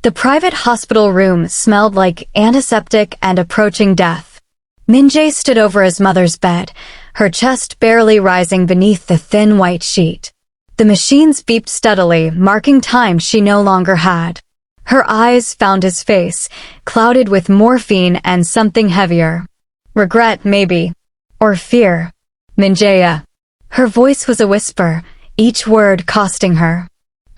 The private hospital room smelled like antiseptic and approaching death. Min-jae stood over his mother's bed, her chest barely rising beneath the thin white sheet. The machines beeped steadily, marking time she no longer had. Her eyes found his face, clouded with morphine and something heavier. Regret, maybe. Or fear. Min-jae. Her voice was a whisper, each word costing her.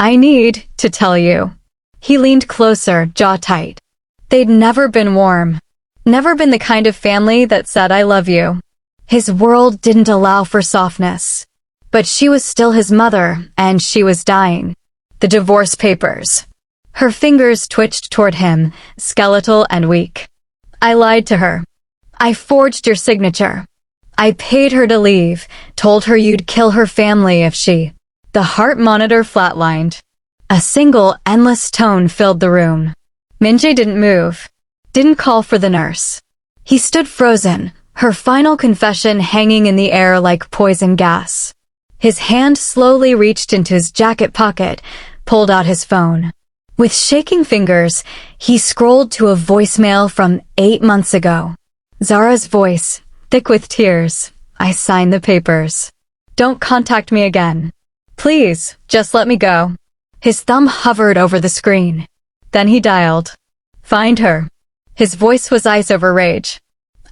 I need to tell you. He leaned closer, jaw tight. They'd never been warm. Never been the kind of family that said I love you. His world didn't allow for softness. But she was still his mother, and she was dying. The divorce papers. Her fingers twitched toward him, skeletal and weak. I lied to her. I forged your signature. I paid her to leave, told her you'd kill her family if she... The heart monitor flatlined. A single, endless tone filled the room. Min-jae didn't move. Didn't call for the nurse. He stood frozen, her final confession hanging in the air like poison gas. His hand slowly reached into his jacket pocket, pulled out his phone. With shaking fingers, he scrolled to a voicemail from 8 months ago. Zara's voice, thick with tears. I signed the papers. Don't contact me again. Please, just let me go. His thumb hovered over the screen. Then he dialed. Find her. His voice was ice over rage.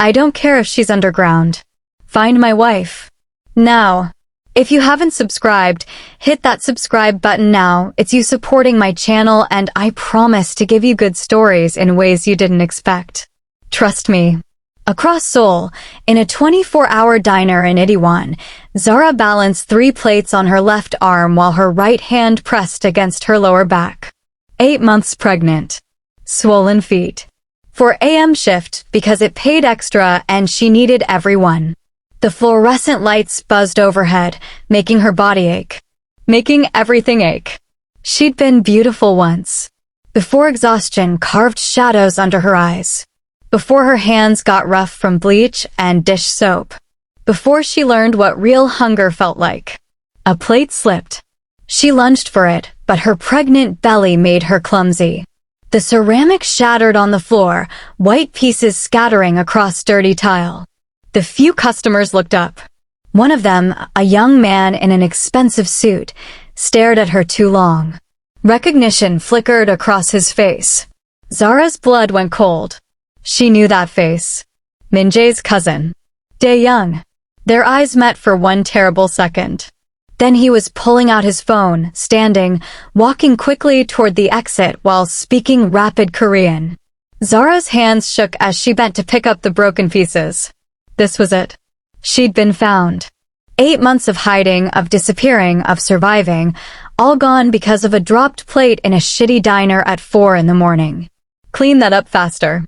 I don't care if she's underground. Find my wife. Now. If you haven't subscribed, hit that subscribe button now. It's you supporting my channel, and I promise to give you good stories in ways you didn't expect. Trust me. Across Seoul, in a 24-hour diner in Itaewon, Zara balanced 3 plates on her left arm while her right hand pressed against her lower back. 8 months pregnant. Swollen feet. For AM shift because it paid extra and she needed everyone. The fluorescent lights buzzed overhead, making her body ache. Making everything ache. She'd been beautiful once. Before exhaustion carved shadows under her eyes. Before her hands got rough from bleach and dish soap. Before she learned what real hunger felt like. A plate slipped. She lunged for it, but her pregnant belly made her clumsy. The ceramic shattered on the floor, white pieces scattering across dirty tile. The few customers looked up. One of them, a young man in an expensive suit, stared at her too long. Recognition flickered across his face. Zara's blood went cold. She knew that face. Min-jae's cousin. Dae-young. Their eyes met for one terrible second. Then he was pulling out his phone, standing, walking quickly toward the exit while speaking rapid Korean. Zara's hands shook as she bent to pick up the broken pieces. This was it. She'd been found. 8 months of hiding, of disappearing, of surviving, all gone because of a dropped plate in a shitty diner at 4 in the morning. Clean that up faster.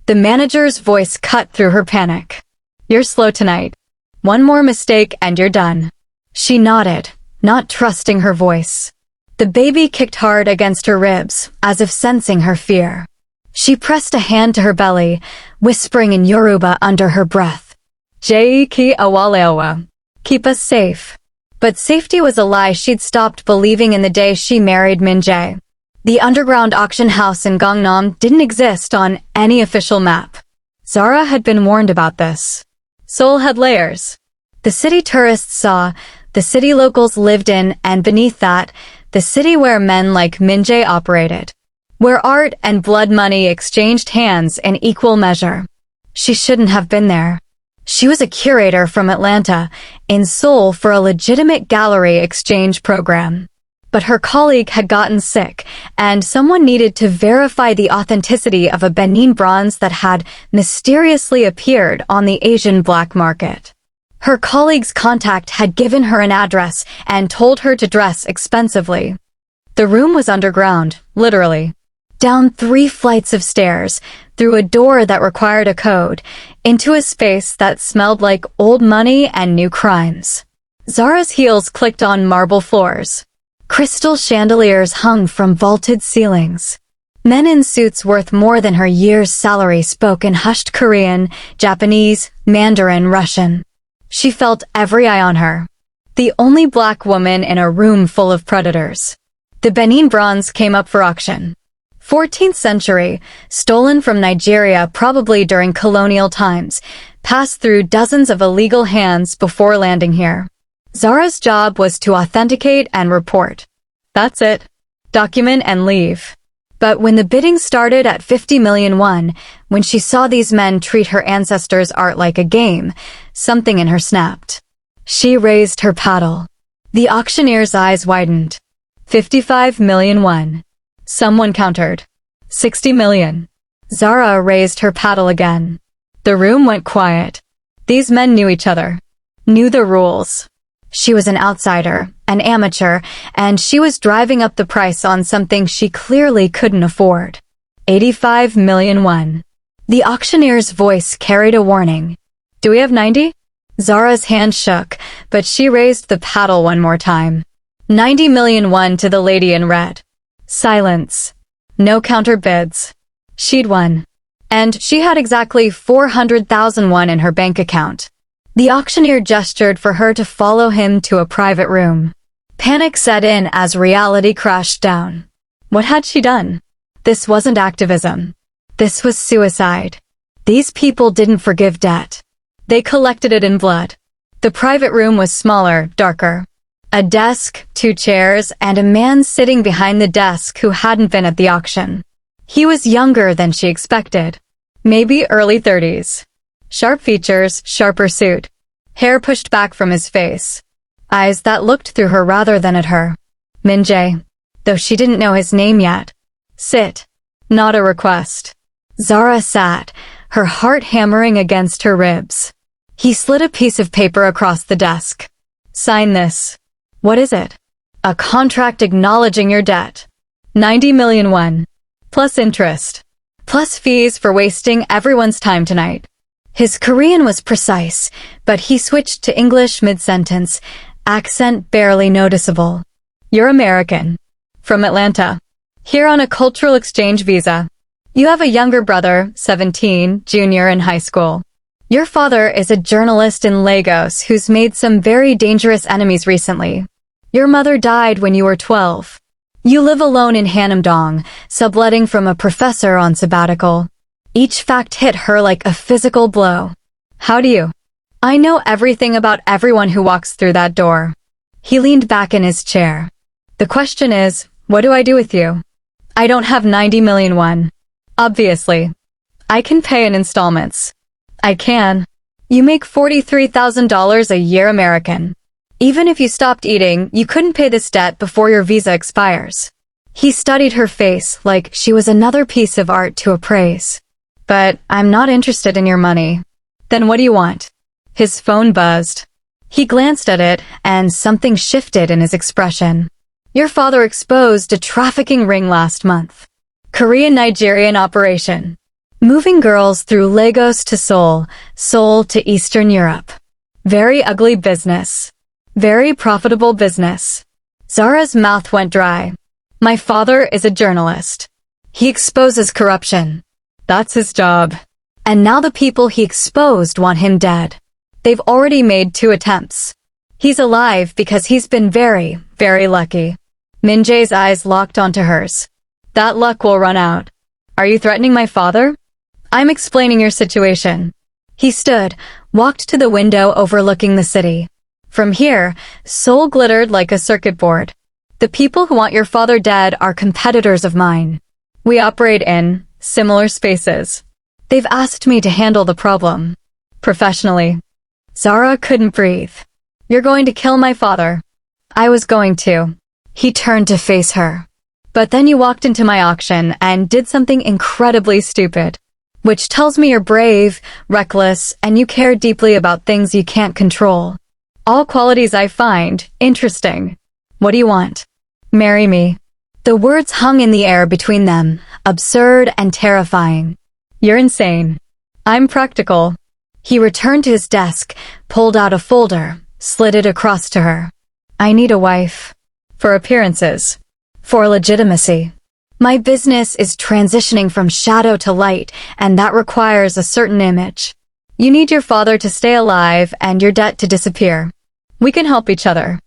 The manager's voice cut through her panic. You're slow tonight. One more mistake and you're done. She nodded, not trusting her voice. The baby kicked hard against her ribs, as if sensing her fear. She pressed a hand to her belly, whispering in Yoruba under her breath. Jei ki awaleowa. Keep us safe. But safety was a lie she'd stopped believing in the day she married Min-jae. The underground auction house in Gangnam didn't exist on any official map. Zara had been warned about this. Seoul had layers. The city tourists saw, the city locals lived in, and beneath that, the city where men like Min-jae operated. Where art and blood money exchanged hands in equal measure. She shouldn't have been there. She was a curator from Atlanta, in Seoul for a legitimate gallery exchange program. But her colleague had gotten sick, and someone needed to verify the authenticity of a Benin bronze that had mysteriously appeared on the Asian black market. Her colleague's contact had given her an address and told her to dress expensively. The room was underground, literally. Down 3 flights of stairs, through a door that required a code, into a space that smelled like old money and new crimes. Zara's heels clicked on marble floors. Crystal chandeliers hung from vaulted ceilings. Men in suits worth more than her year's salary spoke in hushed Korean, Japanese, Mandarin, Russian. She felt every eye on her. The only black woman in a room full of predators. The Benin bronze came up for auction. 14th century, stolen from Nigeria probably during colonial times, passed through dozens of illegal hands before landing here. Zara's job was to authenticate and report. That's it. Document and leave. But when the bidding started at 50 million won, when she saw these men treat her ancestors' art like a game, something in her snapped. She raised her paddle. The auctioneer's eyes widened. 55 million won. Someone countered. 60 million. Zara raised her paddle again. The room went quiet. These men knew each other. Knew the rules. She was an outsider, an amateur, and she was driving up the price on something she clearly couldn't afford. 85 million won. The auctioneer's voice carried a warning. Do we have 90? Zara's hand shook, but she raised the paddle one more time. 90 million won to the lady in red. Silence. No counter bids. She'd won. And she had exactly 400,000 won in her bank account. The auctioneer gestured for her to follow him to a private room. Panic set in as reality crashed down. What had she done? This wasn't activism. This was suicide. These people didn't forgive debt. They collected it in blood. The private room was smaller, darker. A desk, 2 chairs, and a man sitting behind the desk who hadn't been at the auction. He was younger than she expected. Maybe early 30s. Sharp features, sharper suit. Hair pushed back from his face. Eyes that looked through her rather than at her. Min-jae. Though she didn't know his name yet. Sit. Not a request. Zara sat, her heart hammering against her ribs. He slid a piece of paper across the desk. Sign this. What is it? A contract acknowledging your debt. 90 million won. Plus interest. Plus fees for wasting everyone's time tonight. His Korean was precise, but he switched to English mid-sentence, accent barely noticeable. You're American. From Atlanta. Here on a cultural exchange visa. You have a younger brother, 17, junior in high school. Your father is a journalist in Lagos who's made some very dangerous enemies recently. Your mother died when you were 12. You live alone in Hanamdong, subletting from a professor on sabbatical. Each fact hit her like a physical blow. How do you? I know everything about everyone who walks through that door. He leaned back in his chair. The question is, what do I do with you? I don't have 90 million won. Obviously. I can pay in installments. I can. You make $43,000 a year American. Even if you stopped eating, you couldn't pay this debt before your visa expires. He studied her face like she was another piece of art to appraise. But I'm not interested in your money. Then what do you want? His phone buzzed. He glanced at it, and something shifted in his expression. Your father exposed a trafficking ring last month. Korean-Nigerian operation. Moving girls through Lagos to Seoul, Seoul to Eastern Europe. Very ugly business. Very profitable business. Zara's mouth went dry. My father is a journalist. He exposes corruption. That's his job. And now the people he exposed want him dead. They've already made 2 attempts. He's alive because he's been very, very lucky. Min-jae's eyes locked onto hers. That luck will run out. Are you threatening my father? I'm explaining your situation. He stood, walked to the window overlooking the city. From here, Seoul glittered like a circuit board. The people who want your father dead are competitors of mine. We operate in similar spaces. They've asked me to handle the problem. Professionally. Zara couldn't breathe. You're going to kill my father. I was going to. He turned to face her. But then you walked into my auction and did something incredibly stupid. Which tells me you're brave, reckless, and you care deeply about things you can't control. All qualities I find interesting. What do you want? Marry me. The words hung in the air between them, absurd and terrifying. You're insane. I'm practical. He returned to his desk, pulled out a folder, slid it across to her. I need a wife. For appearances. For legitimacy. My business is transitioning from shadow to light, and that requires a certain image. You need your father to stay alive and your debt to disappear. We can help each other.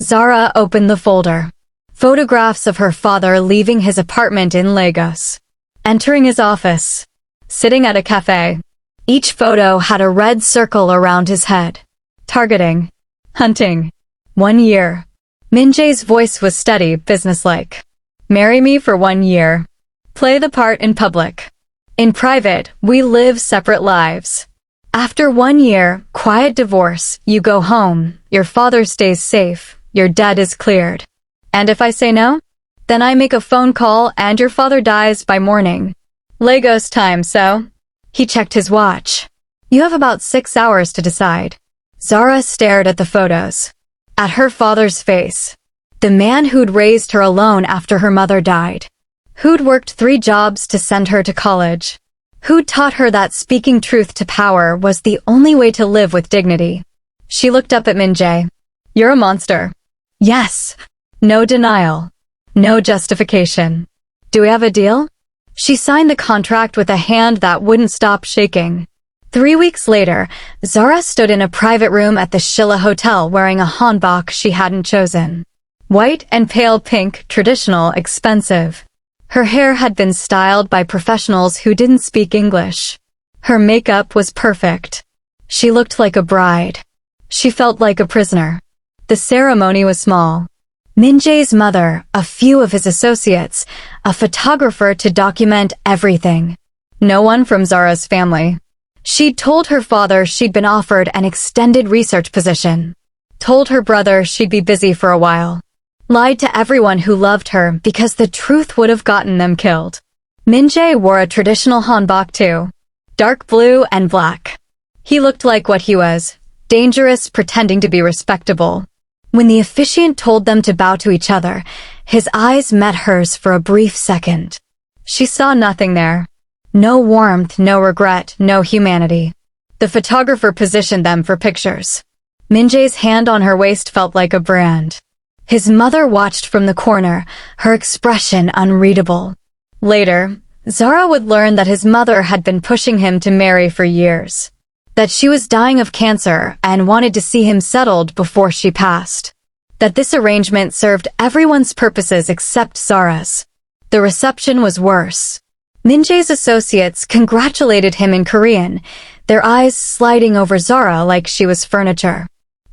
Zara opened the folder. Photographs of her father leaving his apartment in Lagos, entering his office, sitting at a cafe. Each photo had a red circle around his head. Targeting. Hunting. 1 year. Min-jae's voice was steady, businesslike. Marry me for 1 year. Play the part in public. In private, we live separate lives. After 1 year, quiet divorce, you go home, your father stays safe, your debt is cleared. And if I say no? Then I make a phone call and your father dies by morning. Lagos time, so? He checked his watch. You have about 6 hours to decide. Zara stared at the photos. At her father's face. The man who'd raised her alone after her mother died. Who'd worked 3 jobs to send her to college. Who'd taught her that speaking truth to power was the only way to live with dignity. She looked up at Min-jae. You're a monster. Yes. No denial. No justification. Do we have a deal? She signed the contract with a hand that wouldn't stop shaking. 3 weeks later, Zara stood in a private room at the Shilla Hotel wearing a hanbok she hadn't chosen. White and pale pink, traditional, expensive. Her hair had been styled by professionals who didn't speak English. Her makeup was perfect. She looked like a bride. She felt like a prisoner. The ceremony was small. Min-jae's mother, a few of his associates, a photographer to document everything. No one from Zara's family. She'd told her father she'd been offered an extended research position. Told her brother she'd be busy for a while. Lied to everyone who loved her because the truth would have gotten them killed. Min-jae wore a traditional hanbok too. Dark blue and black. He looked like what he was, dangerous, pretending to be respectable. When the officiant told them to bow to each other, his eyes met hers for a brief second. She saw nothing there. No warmth, no regret, no humanity. The photographer positioned them for pictures. Min-jae's hand on her waist felt like a brand. His mother watched from the corner, her expression unreadable. Later, Zara would learn that his mother had been pushing him to marry for years. That she was dying of cancer and wanted to see him settled before she passed. That this arrangement served everyone's purposes except Zara's. The reception was worse. Min-jae's associates congratulated him in Korean, their eyes sliding over Zara like she was furniture.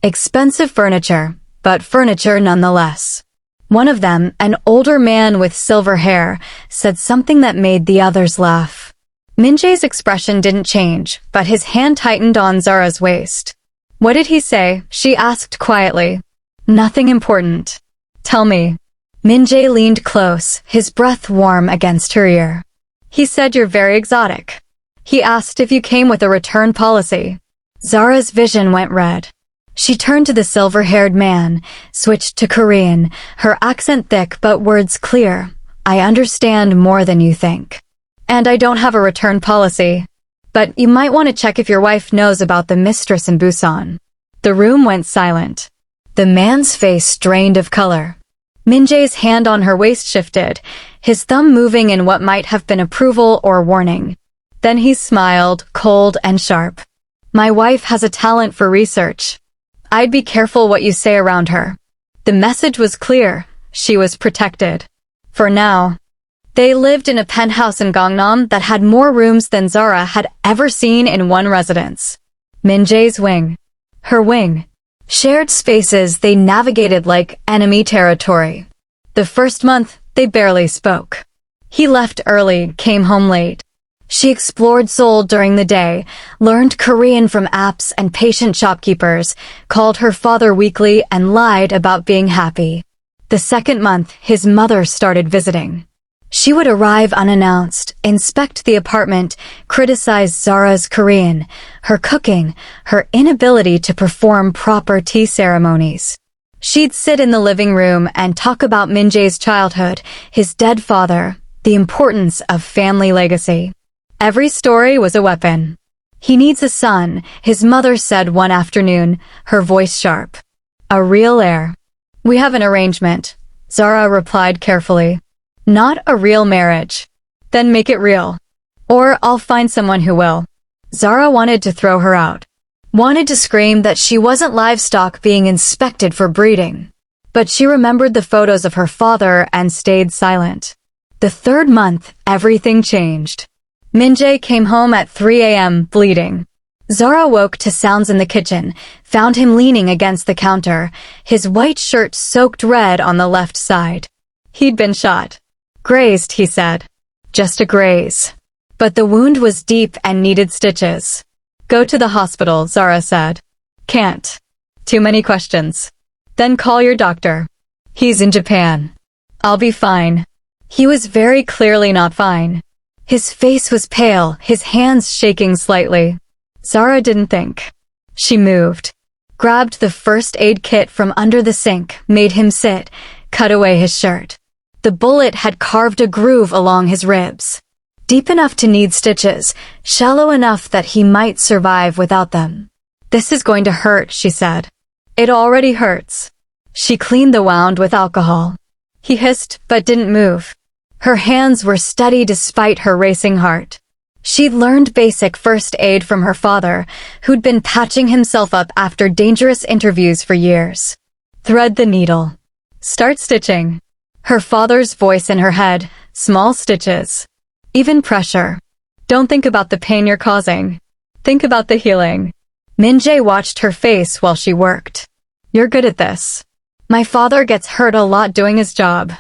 Expensive furniture, but furniture nonetheless. One of them, an older man with silver hair, said something that made the others laugh. Min-jae's expression didn't change, but his hand tightened on Zara's waist. What did he say? She asked quietly. Nothing important. Tell me. Min-jae leaned close, his breath warm against her ear. He said you're very exotic. He asked if you came with a return policy. Zara's vision went red. She turned to the silver-haired man, switched to Korean, her accent thick but words clear. I understand more than you think. And I don't have a return policy. But you might want to check if your wife knows about the mistress in Busan. The room went silent. The man's face drained of color. Min-jae's hand on her waist shifted, his thumb moving in what might have been approval or warning. Then he smiled, cold and sharp. My wife has a talent for research. I'd be careful what you say around her. The message was clear. She was protected. For now. They lived in a penthouse in Gangnam that had more rooms than Zara had ever seen in one residence. Min-jae's wing. Her wing. Shared spaces they navigated like enemy territory. The first month, they barely spoke. He left early, came home late. She explored Seoul during the day, learned Korean from apps and patient shopkeepers, called her father weekly and lied about being happy. The second month, his mother started visiting. She would arrive unannounced, inspect the apartment, criticize Zara's Korean, her cooking, her inability to perform proper tea ceremonies. She'd sit in the living room and talk about Min-jae's childhood, his dead father, the importance of family legacy. Every story was a weapon. He needs a son, his mother said one afternoon, her voice sharp. A real heir. We have an arrangement, Zara replied carefully. Not a real marriage. Then make it real. Or I'll find someone who will. Zara wanted to throw her out. Wanted to scream that she wasn't livestock being inspected for breeding. But she remembered the photos of her father and stayed silent. The third month, everything changed. Min-jae came home at 3 a.m., bleeding. Zara woke to sounds in the kitchen, found him leaning against the counter, his white shirt soaked red on the left side. He'd been shot. Grazed, he said. Just a graze. But the wound was deep and needed stitches. Go to the hospital, Zara said. Can't. Too many questions. Then call your doctor. He's in Japan. I'll be fine. He was very clearly not fine. His face was pale, his hands shaking slightly. Zara didn't think. She moved, grabbed the first aid kit from under the sink, made him sit, cut away his shirt. The bullet had carved a groove along his ribs. Deep enough to need stitches, shallow enough that he might survive without them. This is going to hurt, she said. It already hurts. She cleaned the wound with alcohol. He hissed, but didn't move. Her hands were steady despite her racing heart. She'd learned basic first aid from her father, who'd been patching himself up after dangerous interviews for years. Thread the needle. Start stitching. Her father's voice in her head, small stitches. Even pressure. Don't think about the pain you're causing. Think about the healing. Min-jae watched her face while she worked. You're good at this. My father gets hurt a lot doing his job.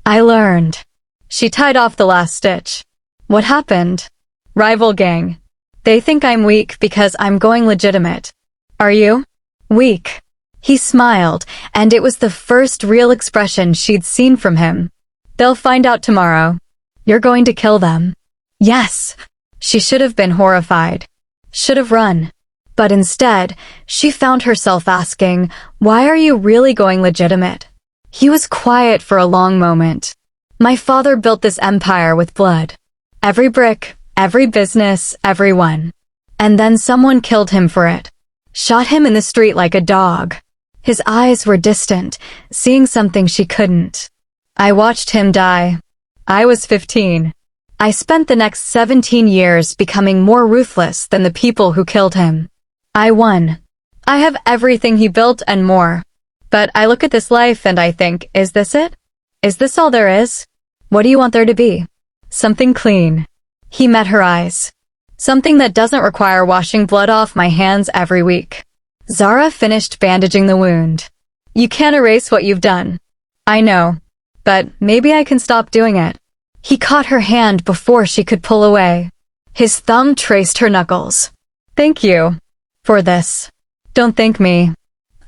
I learned. She tied off the last stitch. What happened? Rival gang. They think I'm weak because I'm going legitimate. Are you? Weak. He smiled, and it was the first real expression she'd seen from him. They'll find out tomorrow. You're going to kill them. Yes. She should have been horrified. Should have run. But instead, she found herself asking, why are you really going legitimate? He was quiet for a long moment. My father built this empire with blood. Every brick, every business, everyone. And then someone killed him for it. Shot him in the street like a dog. His eyes were distant, seeing something she couldn't. I watched him die. I was 15. I spent the next 17 years becoming more ruthless than the people who killed him. I won. I have everything he built and more. But I look at this life and I think, is this it? Is this all there is? What do you want there to be? Something clean. He met her eyes. Something that doesn't require washing blood off my hands every week. Zara finished bandaging the wound. You can't erase what you've done. I know. But maybe I can stop doing it. He caught her hand before she could pull away. His thumb traced her knuckles. Thank you. For this. Don't thank me.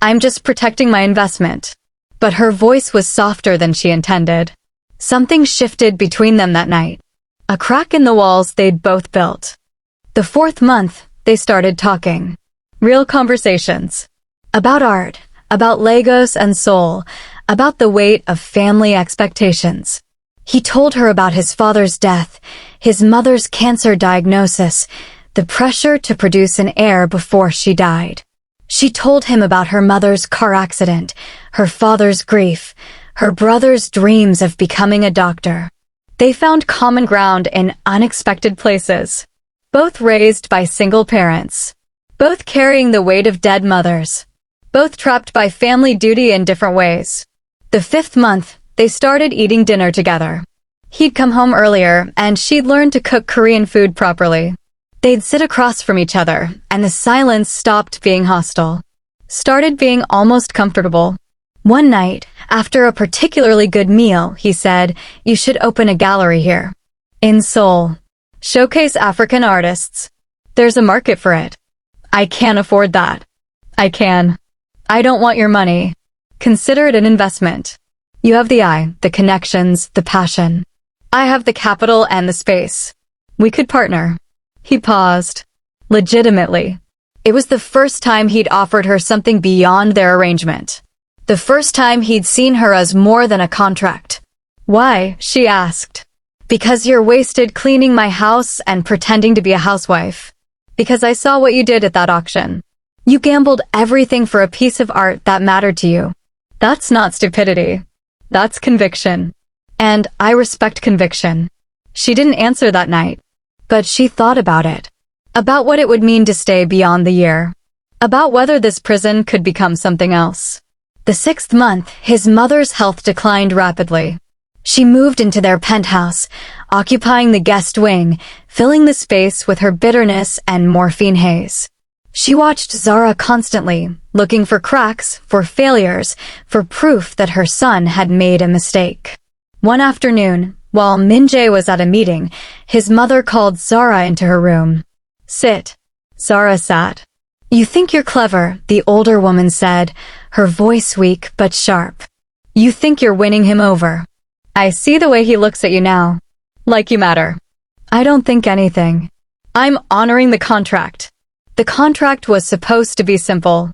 I'm just protecting my investment. But her voice was softer than she intended. Something shifted between them that night. A crack in the walls they'd both built. The fourth month, they started talking. Real conversations. About art, about Lagos and Seoul, about the weight of family expectations. He told her about his father's death, his mother's cancer diagnosis, the pressure to produce an heir before she died. She told him about her mother's car accident, her father's grief, her brother's dreams of becoming a doctor. They found common ground in unexpected places. Both raised by single parents. Both carrying the weight of dead mothers. Both trapped by family duty in different ways. The fifth month, they started eating dinner together. He'd come home earlier, and she'd learned to cook Korean food properly. They'd sit across from each other, and the silence stopped being hostile. Started being almost comfortable. One night, after a particularly good meal, he said, "You should open a gallery here. In Seoul. Showcase African artists. There's a market for it." I can't afford that. I can. I don't want your money. Consider it an investment. You have the eye, the connections, the passion. I have the capital and the space. We could partner. He paused. Legitimately. It was the first time he'd offered her something beyond their arrangement. The first time he'd seen her as more than a contract. Why? She asked. Because you're wasted cleaning my house and pretending to be a housewife. Because I saw what you did at that auction. You gambled everything for a piece of art that mattered to you. That's not stupidity. That's conviction. And I respect conviction. She didn't answer that night. But she thought about it. About what it would mean to stay beyond the year. About whether this prison could become something else. The 6th month, his mother's health declined rapidly. She moved into their penthouse, occupying the guest wing, filling the space with her bitterness and morphine haze. She watched Zara constantly, looking for cracks, for failures, for proof that her son had made a mistake. One afternoon, while Min-jae was at a meeting, his mother called Zara into her room. "Sit." Zara sat. "You think you're clever," the older woman said, her voice weak but sharp. "You think you're winning him over. I see the way he looks at you now. Like you matter." "I don't think anything. I'm honoring the contract." The contract was supposed to be simple.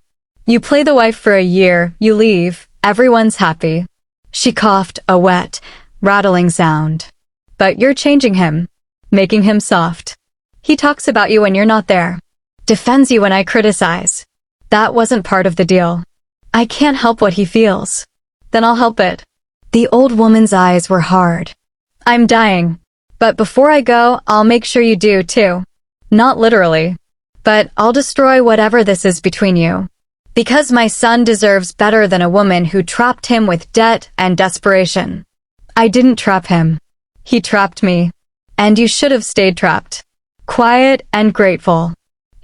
You play the wife for a year, you leave, everyone's happy. She coughed, a wet, rattling sound. "But you're changing him, making him soft. He talks about you when you're not there. Defends you when I criticize. That wasn't part of the deal. I can't help what he feels. Then I'll help it." The old woman's eyes were hard. "I'm dying. But before I go, I'll make sure you do, too. Not literally. But I'll destroy whatever this is between you. Because my son deserves better than a woman who trapped him with debt and desperation. I didn't trap him. He trapped me. And you should have stayed trapped. Quiet and grateful.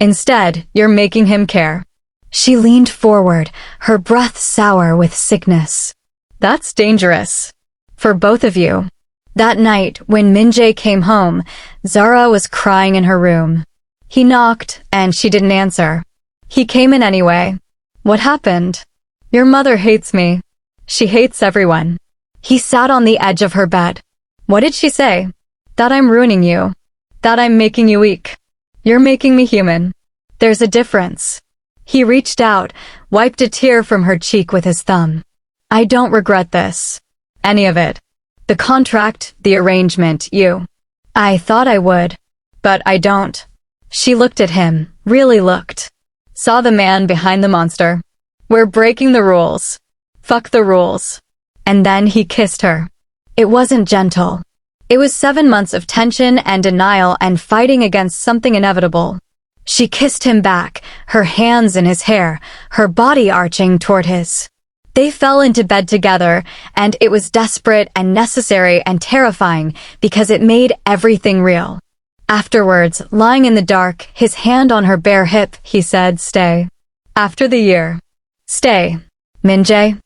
Instead, you're making him care." She leaned forward, her breath sour with sickness. "That's dangerous. For both of you." That night, when Min-jae came home, Zara was crying in her room. He knocked, and she didn't answer. He came in anyway. "What happened?" "Your mother hates me. She hates everyone." He sat on the edge of her bed. "What did she say?" "That I'm ruining you. That I'm making you weak. You're making me human. There's a difference." He reached out, wiped a tear from her cheek with his thumb. "I don't regret this. Any of it. The contract, the arrangement, you. I thought I would. But I don't." She looked at him, really looked. Saw the man behind the monster. "We're breaking the rules. Fuck the rules." And then he kissed her. It wasn't gentle. It was 7 months of tension and denial and fighting against something inevitable. She kissed him back, her hands in his hair, her body arching toward his. They fell into bed together, and it was desperate and necessary and terrifying because it made everything real. Afterwards, lying in the dark, his hand on her bare hip, he said, "Stay. After the year. Stay. Min-jae.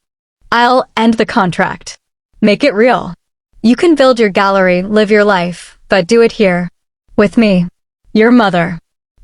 I'll end the contract. Make it real. You can build your gallery, live your life, but do it here. With me. Your mother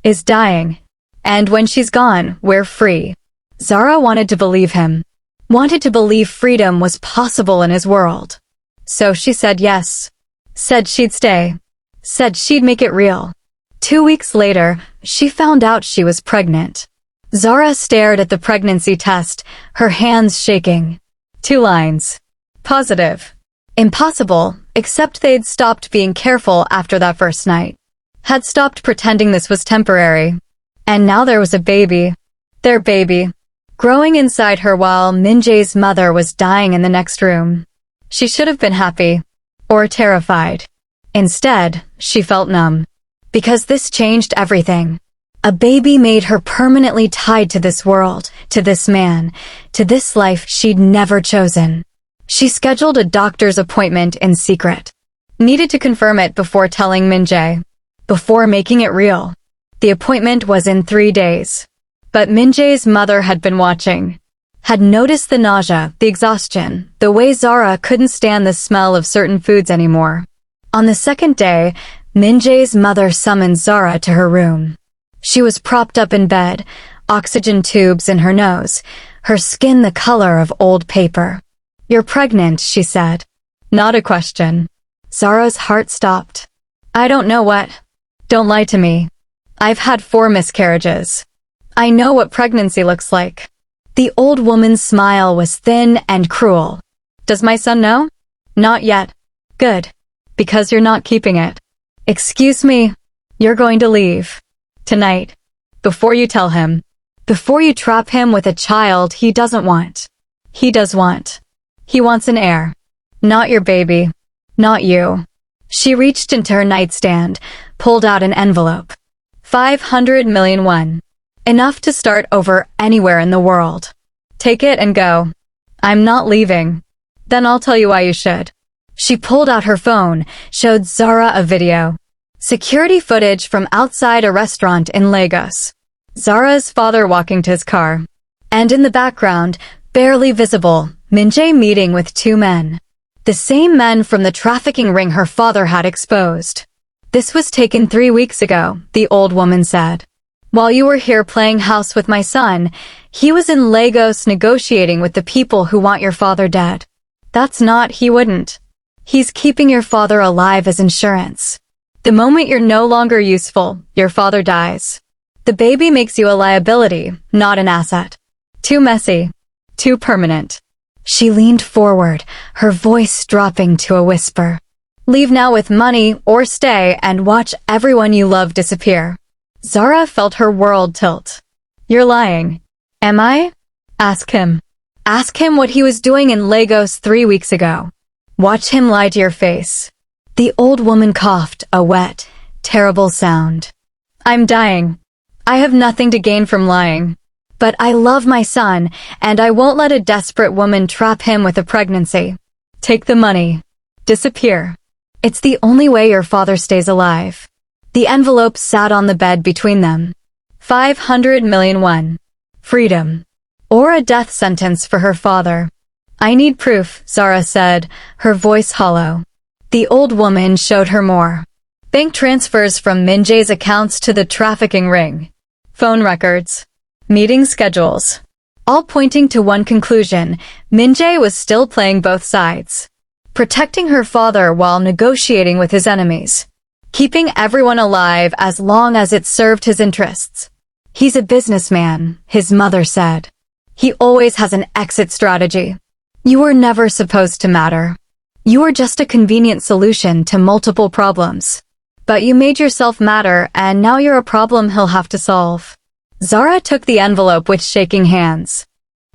is dying. And when she's gone, we're free." Zara wanted to believe him. Wanted to believe freedom was possible in his world. So she said yes. Said she'd stay. Said she'd make it real. 2 weeks later, she found out she was pregnant. Zara stared at the pregnancy test, her hands shaking. 2 lines. Positive. Impossible, except they'd stopped being careful after that first night. Had stopped pretending this was temporary. And now there was a baby. Their baby. Growing inside her while Min-jae's mother was dying in the next room. She should have been happy. Or terrified. Instead, she felt numb. Because this changed everything. A baby made her permanently tied to this world, to this man, to this life she'd never chosen. She scheduled a doctor's appointment in secret. Needed to confirm it before telling Min-jae. Before making it real. The appointment was in 3 days. But Min-jae's mother had been watching. Had noticed the nausea, the exhaustion, the way Zara couldn't stand the smell of certain foods anymore. On the 2nd day, Min-jae's mother summoned Zara to her room. She was propped up in bed, oxygen tubes in her nose, her skin the color of old paper. "You're pregnant," she said. Not a question. Zara's heart stopped. "I don't know what." "Don't lie to me. I've had 4 miscarriages. I know what pregnancy looks like." The old woman's smile was thin and cruel. "Does my son know?" "Not yet." "Good. Because you're not keeping it." "Excuse me. You're going to leave. Tonight. Before you tell him. Before you trap him with a child he doesn't want. He does want. He wants an heir. Not your baby. Not you." She reached into her nightstand, pulled out an envelope. 500 million won. Enough to start over anywhere in the world. "Take it and go." I'm not leaving. Then I'll tell you why you should. She pulled out her phone, showed Zara a video. Security footage from outside a restaurant in Lagos. Zara's father walking to his car. And in the background, barely visible, Minjae meeting with two men. The same men from the trafficking ring her father had exposed. This was taken 3 weeks ago, the old woman said. While you were here playing house with my son, he was in Lagos negotiating with the people who want your father dead. That's not, he wouldn't. He's keeping your father alive as insurance. The moment you're no longer useful, your father dies. The baby makes you a liability, not an asset. Too messy. Too permanent. She leaned forward, her voice dropping to a whisper. Leave now with money or stay and watch everyone you love disappear. Zara felt her world tilt. You're lying. Am I? Ask him. Ask him what he was doing in Lagos 3 weeks ago. Watch him lie to your face. The old woman coughed, a wet, terrible sound. I'm dying. I have nothing to gain from lying. But I love my son, and I won't let a desperate woman trap him with a pregnancy. Take the money. Disappear. It's the only way your father stays alive. The envelope sat on the bed between them. 500 million won. Freedom. Or a death sentence for her father. I need proof, Zara said, her voice hollow. The old woman showed her more. Bank transfers from Minjae's accounts to the trafficking ring. Phone records. Meeting schedules. All pointing to one conclusion, Minjae was still playing both sides. Protecting her father while negotiating with his enemies. Keeping everyone alive as long as it served his interests. He's a businessman, his mother said. He always has an exit strategy. You were never supposed to matter. You were just a convenient solution to multiple problems. But you made yourself matter and now you're a problem he'll have to solve. Zara took the envelope with shaking hands.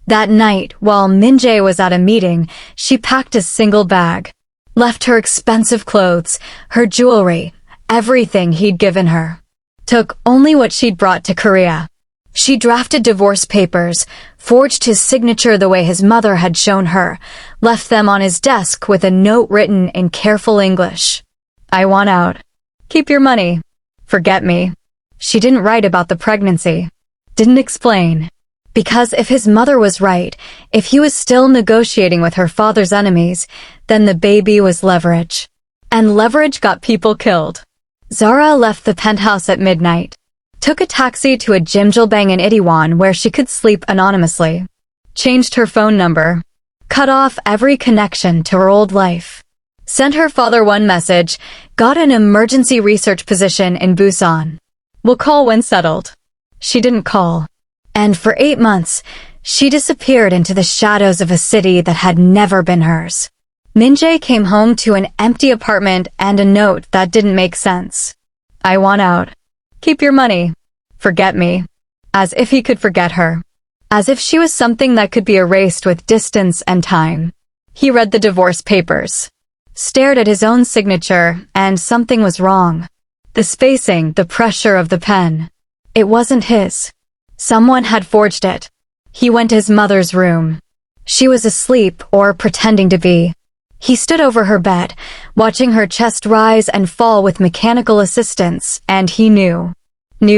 That night, while Minjae was at a meeting, she packed a single bag. Left her expensive clothes, her jewelry, everything he'd given her. Took only what she'd brought to Korea. She drafted divorce papers, forged his signature the way his mother had shown her, left them on his desk with a note written in careful English. I want out. Keep your money. Forget me. She didn't write about the pregnancy. Didn't explain. Because if his mother was right, if he was still negotiating with her father's enemies, then the baby was leverage. And leverage got people killed. Zara left the penthouse at midnight. Took a taxi to a Jimjilbang in Itaewon where she could sleep anonymously. Changed her phone number. Cut off every connection to her old life. Sent her father one message, got an emergency research position in Busan. We'll call when settled. She didn't call. And for 8 months, she disappeared into the shadows of a city that had never been hers. Minjae came home to an empty apartment and a note that didn't make sense. I want out. Keep your money. Forget me. As if he could forget her. As if she was something that could be erased with distance and time. He read the divorce papers. Stared at his own signature, and something was wrong. The spacing, the pressure of the pen. It wasn't his. Someone had forged it. He went to his mother's room. She was asleep or pretending to be. He stood over her bed, watching her chest rise and fall with mechanical assistance, and he knew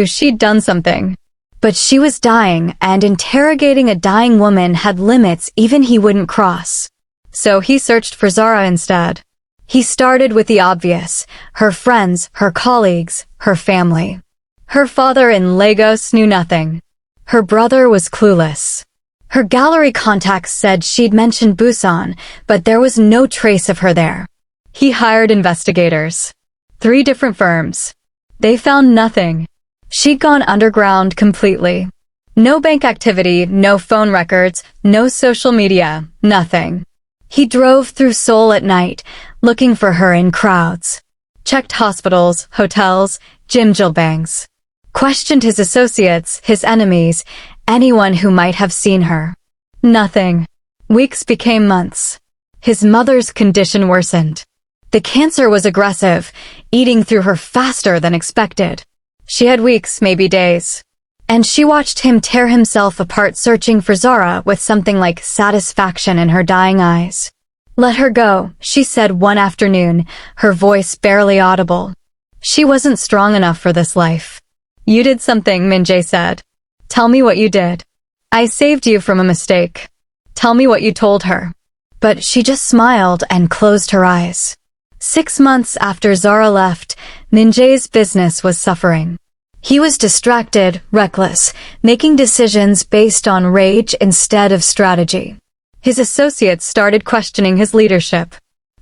she'd done something. But she was dying, and interrogating a dying woman had limits even he wouldn't cross. So he searched for Zara instead. He started with the obvious, her friends, her colleagues, her family. Her father in Lagos knew nothing. Her brother was clueless. Her gallery contacts said she'd mentioned Busan, but there was no trace of her there. He hired investigators. 3 different firms. They found nothing. She'd gone underground completely. No bank activity, no phone records, no social media, nothing. He drove through Seoul at night, looking for her in crowds. Checked hospitals, hotels, Jimjilbangs. Questioned his associates, his enemies, anyone who might have seen her. Nothing. Weeks became months. His mother's condition worsened. The cancer was aggressive, eating through her faster than expected. She had weeks, maybe days. and she watched him tear himself apart searching for Zara with something like satisfaction in her dying eyes. "Let her go," she said one afternoon, her voice barely audible. She wasn't strong enough for this life. "You did something," Min-jae said. "Tell me what you did." "I saved you from a mistake." "Tell me what you told her." But she just smiled and closed her eyes. 6 months after Zara left, Min-jae's business was suffering. He was distracted, reckless, making decisions based on rage instead of strategy. His associates started questioning his leadership.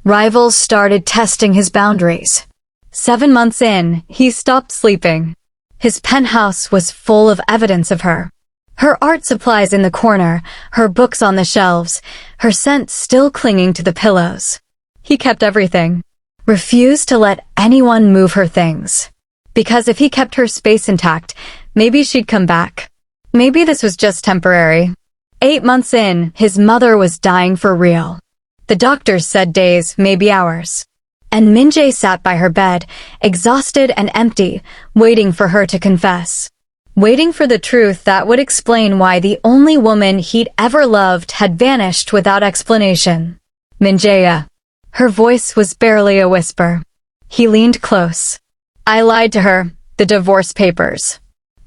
Rivals started testing his boundaries. 7 months in, he stopped sleeping. His penthouse was full of evidence of her. Her art supplies in the corner, her books on the shelves, her scent still clinging to the pillows. He kept everything. Refused to let anyone move her things. Because if he kept her space intact, maybe she'd come back. Maybe this was just temporary. 8 months in, his mother was dying for real. The doctors said days, maybe hours. And Min-jae sat by her bed, exhausted and empty, waiting for her to confess. Waiting for the truth that would explain why the only woman he'd ever loved had vanished without explanation. "Min-jae." Her voice was barely a whisper. He leaned close. "I lied to her, the divorce papers.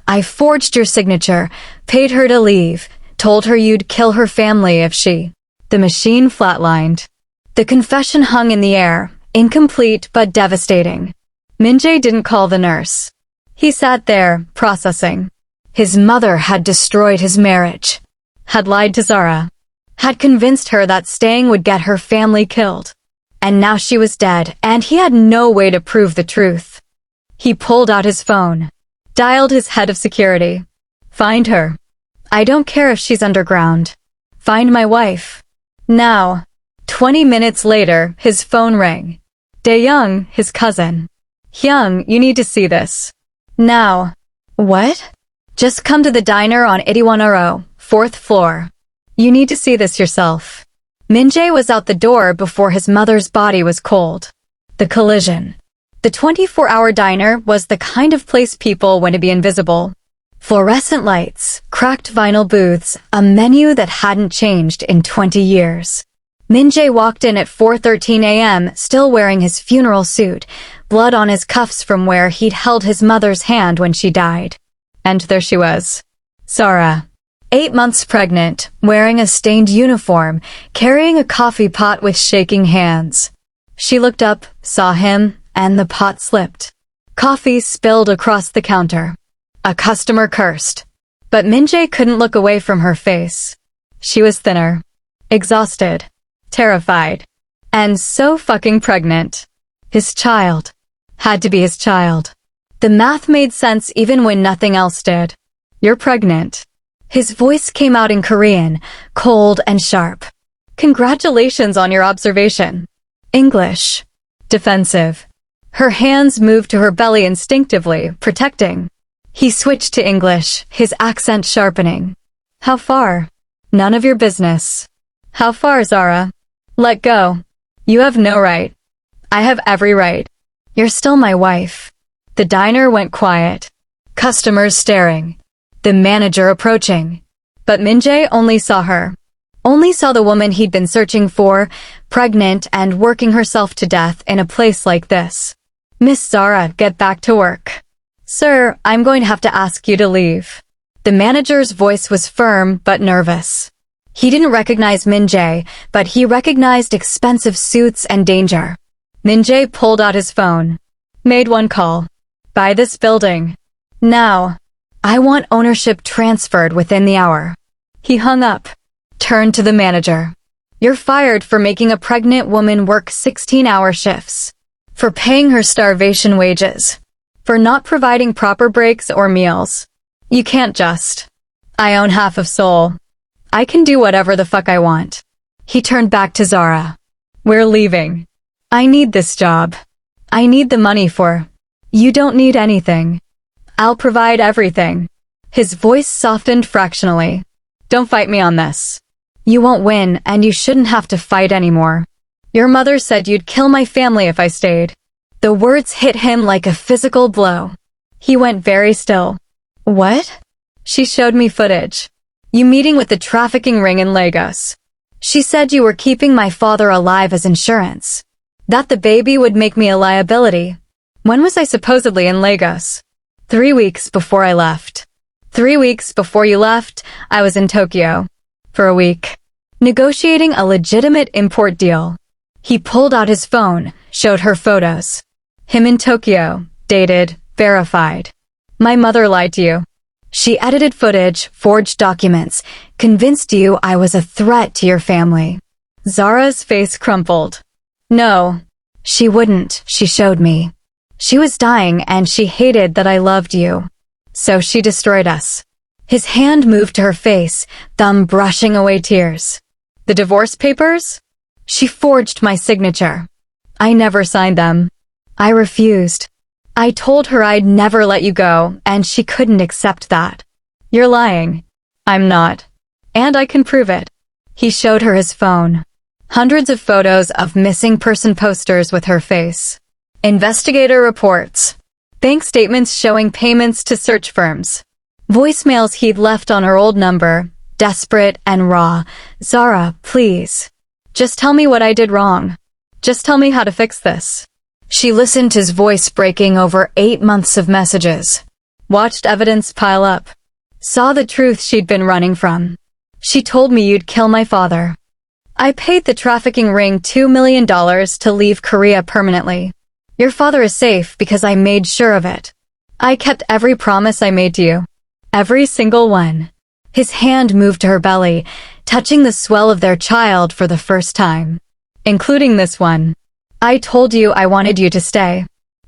I forged your signature, paid her to leave, told her you'd kill her family if she..." The machine flatlined. The confession hung in the air, incomplete but devastating. Min-jae didn't call the nurse. He sat there, processing. His mother had destroyed his marriage. Had lied to Zara. Had convinced her that staying would get her family killed. And now she was dead, and he had no way to prove the truth. He pulled out his phone. Dialed his head of security. "Find her. I don't care if she's underground. Find my wife. Now." 20 minutes later, his phone rang. Dae-young, his cousin. "Hyung, you need to see this. Now." "What?" "Just come to the diner on 81 4th floor. You need to see this yourself." Min-jae was out the door before his mother's body was cold. The collision. The 24-hour diner was the kind of place people went to be invisible. Fluorescent lights, cracked vinyl booths, a menu that hadn't changed in 20 years. Min-jae walked in at 4:13 a.m., still wearing his funeral suit, blood on his cuffs from where he'd held his mother's hand when she died. And there she was. Zara. 8 months pregnant, wearing a stained uniform, carrying a coffee pot with shaking hands. She looked up, saw him, and the pot slipped. Coffee spilled across the counter. A customer cursed. But Min-jae couldn't look away from her face. She was thinner. Exhausted. Terrified. And so fucking pregnant. His child. Had to be his child. The math made sense even when nothing else did. "You're pregnant." His voice came out in Korean, cold and sharp. "Congratulations on your observation." English. Defensive. Her hands moved to her belly instinctively, protecting. He switched to English, his accent sharpening. "How far?" "None of your business." "How far, Zara?" "Let go. You have no right." "I have every right. You're still my wife." The diner went quiet. Customers staring. The manager approaching. But Min-jae only saw her. Only saw the woman he'd been searching for, pregnant and working herself to death in a place like this. "Miss Zara, get back to work." "Sir, I'm going to have to ask you to leave." The manager's voice was firm but nervous. He didn't recognize Min-jae, but he recognized expensive suits and danger. Min-jae pulled out his phone. "Made one call. Buy this building. Now. I want ownership transferred within the hour." He hung up. Turned to the manager. "You're fired for making a pregnant woman work 16-hour shifts. For paying her starvation wages. For not providing proper breaks or meals. You can't just. I own half of Seoul. I can do whatever the fuck I want." He turned back to Zara. "We're leaving. I need this job. I need the money for. You don't need anything. I'll provide everything." His voice softened fractionally. "Don't fight me on this. You won't win, and you shouldn't have to fight anymore. Your mother said you'd kill my family if I stayed." The words hit him like a physical blow. He went very still. "What?" She showed me footage. You meeting with the trafficking ring in Lagos. She said you were keeping my father alive as insurance. That the baby would make me a liability. When was I supposedly in Lagos? 3 weeks before I left. 3 weeks before you left, I was in Tokyo. For a week. Negotiating a legitimate import deal. He pulled out his phone, showed her photos. Him in Tokyo, dated, verified. My mother lied to you. She edited footage, forged documents, convinced you I was a threat to your family. Zara's face crumpled. No, she wouldn't, she showed me. She was dying and she hated that I loved you. So she destroyed us. His hand moved to her face, thumb brushing away tears. The divorce papers? She forged my signature. I never signed them. I refused. I told her I'd never let you go, and she couldn't accept that. You're lying. I'm not. And I can prove it. He showed her his phone. Hundreds of photos of missing person posters with her face. Investigator reports. Bank statements showing payments to search firms. Voicemails he'd left on her old number, desperate and raw. Zara, please. Just tell me what I did wrong. Just tell me how to fix this. She listened to his voice breaking over 8 months of messages. Watched evidence pile up. Saw the truth she'd been running from. She told me you'd kill my father. I paid the trafficking ring $2 million to leave Korea permanently. Your father is safe because I made sure of it. I kept every promise I made to you. Every single one. His hand moved to her belly, touching the swell of their child for the first time. Including this one. I told you I wanted you to stay.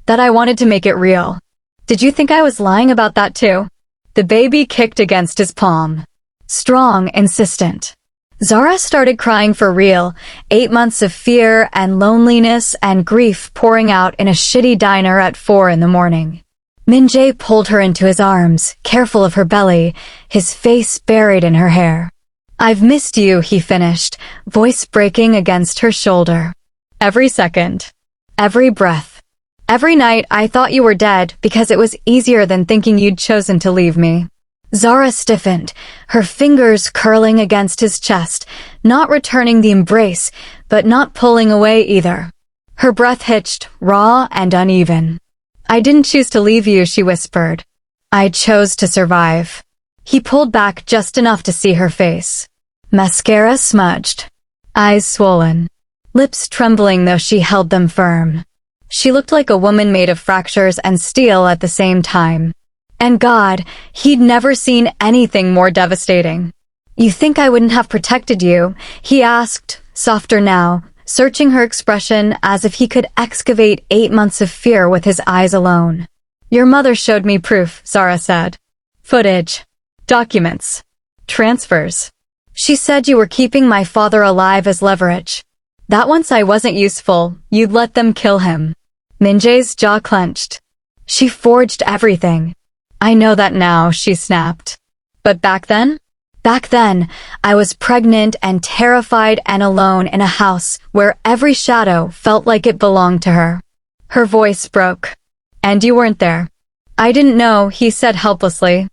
That I wanted to make it real. Did you think I was lying about that too? The baby kicked against his palm. Strong, insistent. Zara started crying for real, 8 months of fear and loneliness and grief pouring out in a shitty diner at 4 in the morning. Min-jae pulled her into his arms, careful of her belly, his face buried in her hair. I've missed you, he finished, voice breaking against her shoulder. Every second. Every breath. Every night I thought you were dead because it was easier than thinking you'd chosen to leave me. Zara stiffened, her fingers curling against his chest, not returning the embrace, but not pulling away either. Her breath hitched, raw and uneven. I didn't choose to leave you, she whispered. I chose to survive. He pulled back just enough to see her face. Mascara smudged. Eyes swollen. Lips trembling though she held them firm. She looked like a woman made of fractures and steel at the same time. And God, he'd never seen anything more devastating. You think I wouldn't have protected you? He asked, softer now, searching her expression as if he could excavate 8 months of fear with his eyes alone. Your mother showed me proof, Zara said. Footage. Documents. Transfers. She said you were keeping my father alive as leverage. That once I wasn't useful, you'd let them kill him. Min-jae's jaw clenched. She forged everything. I know that now, she snapped. But back then? Back then, I was pregnant and terrified and alone in a house where every shadow felt like it belonged to her. Her voice broke. And you weren't there. I didn't know, he said helplessly.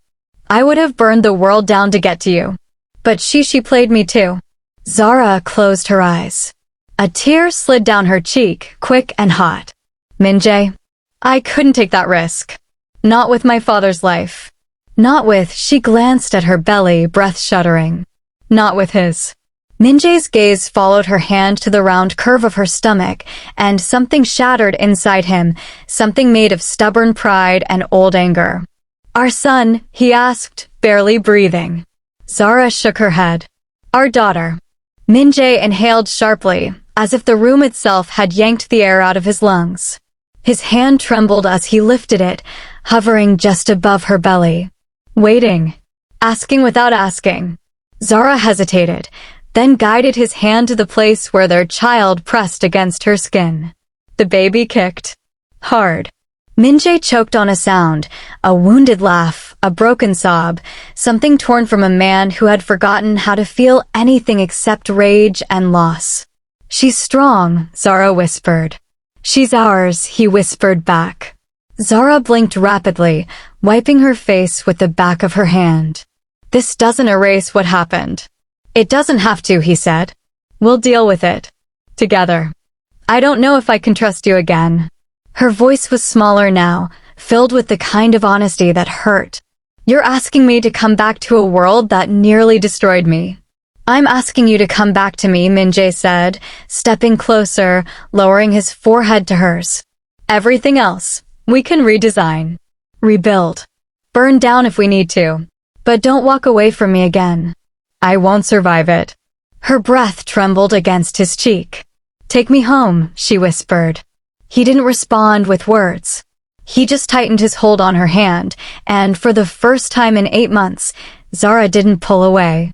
I would have burned the world down to get to you. But she played me too. Zara closed her eyes. A tear slid down her cheek, quick and hot. Min-jae, I couldn't take that risk. Not with my father's life. Not with, she glanced at her belly, breath shuddering. Not with his. Min-jae's gaze followed her hand to the round curve of her stomach, and something shattered inside him, something made of stubborn pride and old anger. Our son, he asked, barely breathing. Zara shook her head. Our daughter. Min-jae inhaled sharply, as if the room itself had yanked the air out of his lungs. His hand trembled as he lifted it, hovering just above her belly. Waiting. Asking without asking. Zara hesitated, then guided his hand to the place where their child pressed against her skin. The baby kicked. Hard. Min-jae choked on a sound, a wounded laugh, a broken sob, something torn from a man who had forgotten how to feel anything except rage and loss. She's strong, Zara whispered. She's ours, he whispered back. Zara blinked rapidly, wiping her face with the back of her hand. This doesn't erase what happened. It doesn't have to, he said. We'll deal with it. Together. I don't know if I can trust you again. Her voice was smaller now, filled with the kind of honesty that hurt. You're asking me to come back to a world that nearly destroyed me. I'm asking you to come back to me, Min-jae said, stepping closer, lowering his forehead to hers. Everything else, we can redesign. Rebuild. Burn down if we need to. But don't walk away from me again. I won't survive it. Her breath trembled against his cheek. Take me home, she whispered. He didn't respond with words. He just tightened his hold on her hand, and for the first time in 8 months, Zara didn't pull away.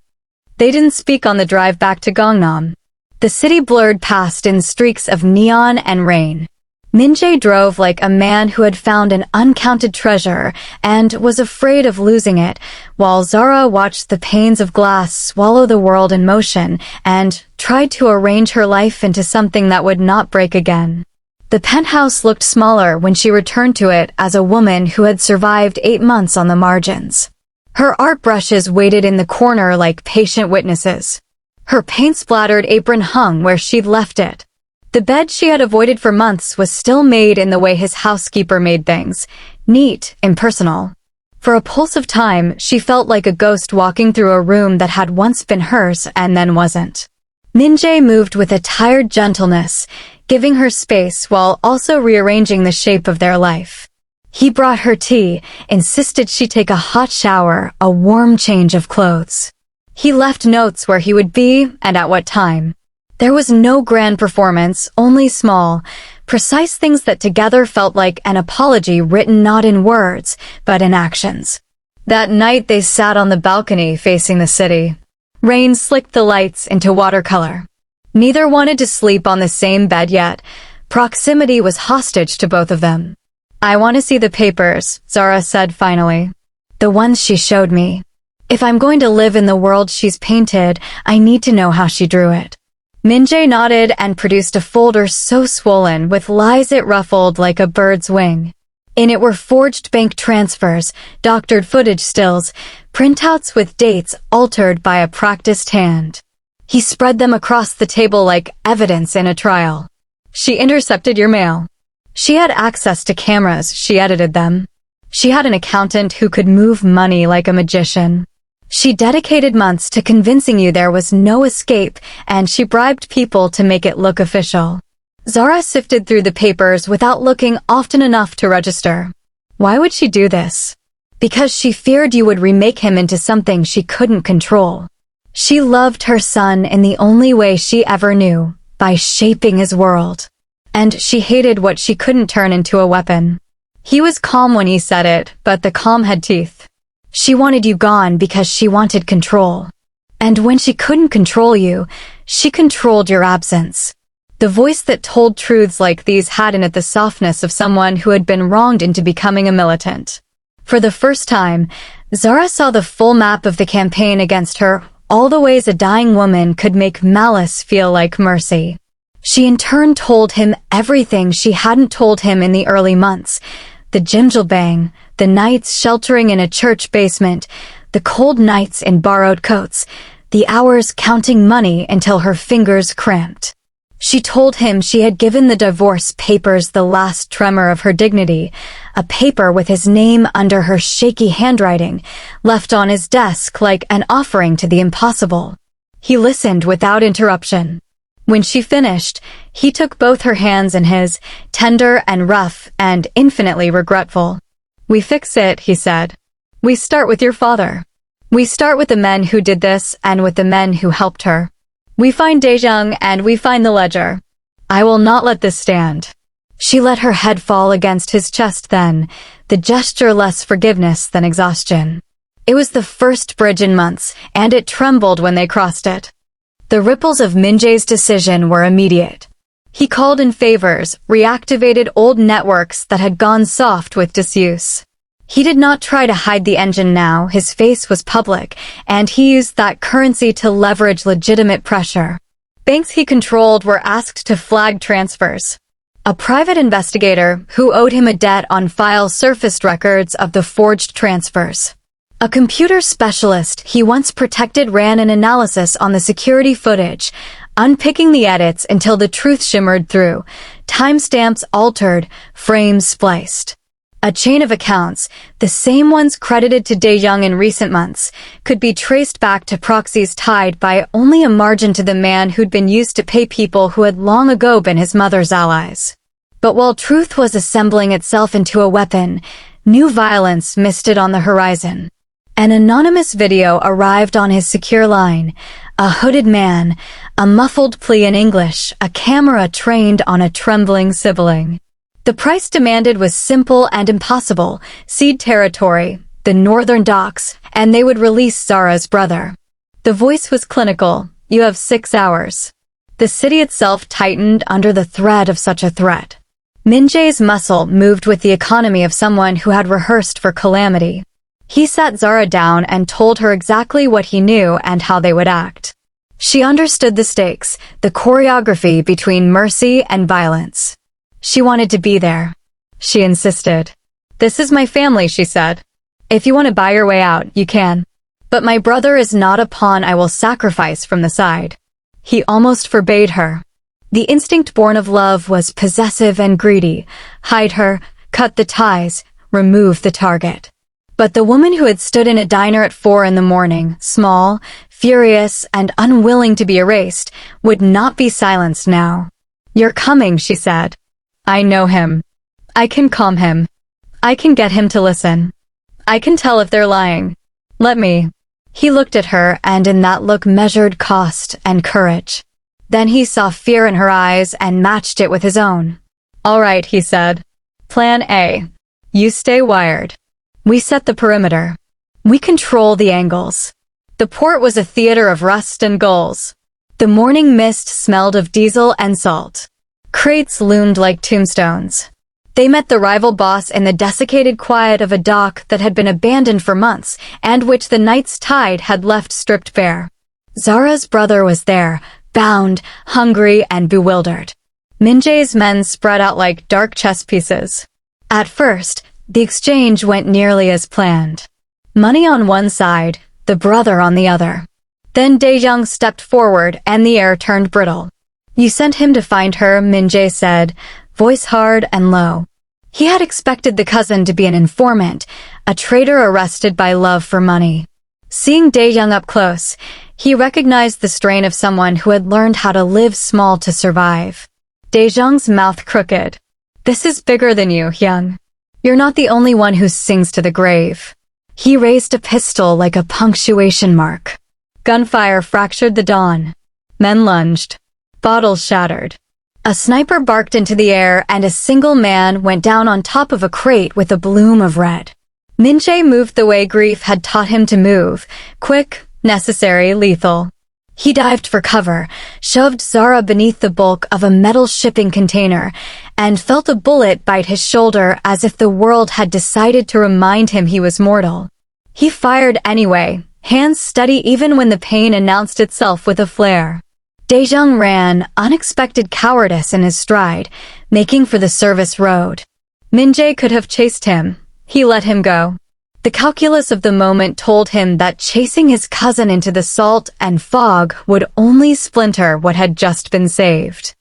They didn't speak on the drive back to Gangnam. The city blurred past in streaks of neon and rain. Min-jae drove like a man who had found an uncounted treasure and was afraid of losing it, while Zara watched the panes of glass swallow the world in motion and tried to arrange her life into something that would not break again. The penthouse looked smaller when she returned to it as a woman who had survived 8 months on the margins. Her art brushes waited in the corner like patient witnesses. Her paint-splattered apron hung where she'd left it. The bed she had avoided for months was still made in the way his housekeeper made things, neat, impersonal. For a pulse of time, she felt like a ghost walking through a room that had once been hers and then wasn't. Min-jae moved with a tired gentleness, giving her space while also rearranging the shape of their life. He brought her tea, insisted she take a hot shower, a warm change of clothes. He left notes where he would be and at what time. There was no grand performance, only small, precise things that together felt like an apology written not in words, but in actions. That night they sat on the balcony facing the city. Rain slicked the lights into watercolor. Neither wanted to sleep on the same bed yet. Proximity was hostage to both of them. I want to see the papers, Zara said finally. The ones she showed me. If I'm going to live in the world she's painted, I need to know how she drew it. Min-jae nodded and produced a folder so swollen with lies it ruffled like a bird's wing. In it were forged bank transfers, doctored footage stills, printouts with dates altered by a practiced hand. He spread them across the table like evidence in a trial. She intercepted your mail. She had access to cameras, she edited them. She had an accountant who could move money like a magician. She dedicated months to convincing you there was no escape, and she bribed people to make it look official. Zara sifted through the papers without looking often enough to register. Why would she do this? Because she feared you would remake him into something she couldn't control. She loved her son in the only way she ever knew, by shaping his world. And she hated what she couldn't turn into a weapon. He was calm when he said it, but the calm had teeth. She wanted you gone because she wanted control. And when she couldn't control you, she controlled your absence. The voice that told truths like these had in it the softness of someone who had been wronged into becoming a militant. For the first time, Zara saw the full map of the campaign against her, all the ways a dying woman could make malice feel like mercy. She in turn told him everything she hadn't told him in the early months. The jimjilbang, the nights sheltering in a church basement, the cold nights in borrowed coats, the hours counting money until her fingers cramped. She told him she had given the divorce papers the last tremor of her dignity, a paper with his name under her shaky handwriting, left on his desk like an offering to the impossible. He listened without interruption. When she finished, he took both her hands in his, tender and rough and infinitely regretful. We fix it, he said. We start with your father. We start with the men who did this and with the men who helped her. We find Daejung and we find the ledger. I will not let this stand. She let her head fall against his chest then, the gesture less forgiveness than exhaustion. It was the first bridge in months, and it trembled when they crossed it. The ripples of Min-jae's decision were immediate. He called in favors, reactivated old networks that had gone soft with disuse. He did not try to hide the engine now, his face was public, and he used that currency to leverage legitimate pressure. Banks he controlled were asked to flag transfers. A private investigator who owed him a debt on file surfaced records of the forged transfers. A computer specialist he once protected ran an analysis on the security footage, unpicking the edits until the truth shimmered through, timestamps altered, frames spliced. A chain of accounts, the same ones credited to Dae-jung in recent months, could be traced back to proxies tied by only a margin to the man who'd been used to pay people who had long ago been his mother's allies. But while truth was assembling itself into a weapon, new violence misted on the horizon. An anonymous video arrived on his secure line. A hooded man, a muffled plea in English, a camera trained on a trembling sibling. The price demanded was simple and impossible: cede territory, the northern docks, and they would release Zara's brother. The voice was clinical: "You have 6 hours." The city itself tightened under the threat of such a threat. Min-jae's muscle moved with the economy of someone who had rehearsed for calamity. He sat Zara down and told her exactly what he knew and how they would act. She understood the stakes, the choreography between mercy and violence. She wanted to be there. She insisted. "This is my family," she said. "If you want to buy your way out, you can. But my brother is not a pawn I will sacrifice from the side." He almost forbade her. The instinct born of love was possessive and greedy. Hide her, cut the ties, remove the target. But the woman who had stood in a diner at 4 a.m, small, furious, and unwilling to be erased, would not be silenced now. "You're coming," she said. "I know him. I can calm him. I can get him to listen. I can tell if they're lying. Let me." He looked at her, and in that look measured cost and courage. Then he saw fear in her eyes and matched it with his own. "All right," he said. "Plan A. You stay wired. We set the perimeter. We control the angles." The port was a theater of rust and gulls. The morning mist smelled of diesel and salt. Crates loomed like tombstones. They met the rival boss in the desiccated quiet of a dock that had been abandoned for months and which the night's tide had left stripped bare. Zara's brother was there, bound, hungry, and bewildered. Min-jae's men spread out like dark chess pieces. At first, the exchange went nearly as planned. Money on one side, the brother on the other. Then Dae-jung stepped forward and the air turned brittle. "You sent him to find her," Min-jae said, voice hard and low. He had expected the cousin to be an informant, a traitor arrested by love for money. Seeing Dae-jung up close, he recognized the strain of someone who had learned how to live small to survive. Dae-jung's mouth crooked. "This is bigger than you, Hyung. You're not the only one who sings to the grave." He raised a pistol like a punctuation mark. Gunfire fractured the dawn. Men lunged. Bottles shattered. A sniper barked into the air and a single man went down on top of a crate with a bloom of red. Min-jae moved the way grief had taught him to move, quick, necessary, lethal. He dived for cover, shoved Zara beneath the bulk of a metal shipping container, and felt a bullet bite his shoulder as if the world had decided to remind him he was mortal. He fired anyway, hands steady even when the pain announced itself with a flare. Dae-jung ran, unexpected cowardice in his stride, making for the service road. Min-jae could have chased him. He let him go. The calculus of the moment told him that chasing his cousin into the salt and fog would only splinter what had just been saved.